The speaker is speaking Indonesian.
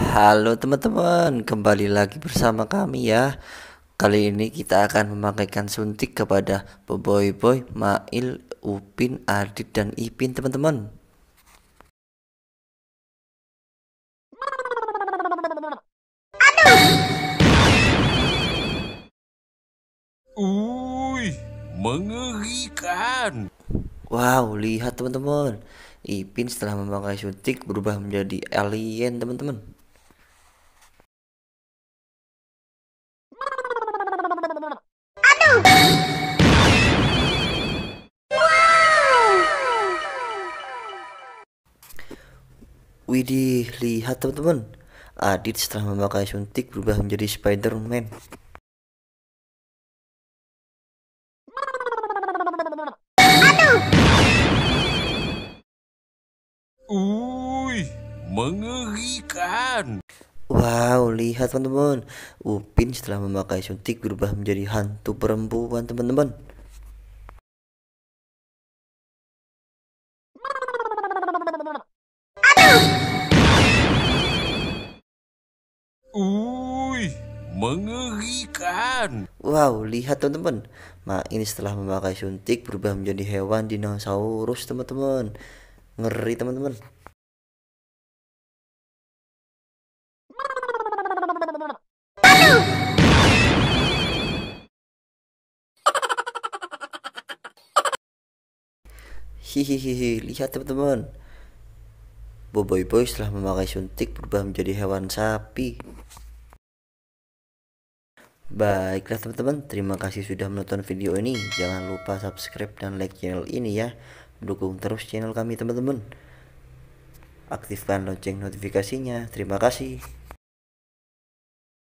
Halo teman-teman, kembali lagi bersama kami ya. Kali ini kita akan memakaikan suntik kepada Boboiboy, Boy, Mail, Upin, Adit, dan Ipin teman-teman. Mengerikan. Wow, lihat teman-teman. Ipin setelah memakai suntik berubah menjadi alien teman-teman. Widih, lihat teman-teman. Adit setelah memakai suntik berubah menjadi Spider-Man. Mengerikan. Wow, lihat teman-teman. Upin setelah memakai suntik berubah menjadi hantu perempuan teman-teman. Mengerikan. Wow, lihat teman-teman. Ini setelah memakai suntik berubah menjadi hewan dinosaurus teman-teman. Ngeri teman-teman. Hihihi, lihat teman-teman. Boboiboy setelah memakai suntik berubah menjadi hewan sapi. Baiklah teman-teman, terima kasih sudah menonton video ini. Jangan lupa subscribe dan like channel ini ya. Dukung terus channel kami teman-teman. Aktifkan lonceng notifikasinya. Terima kasih.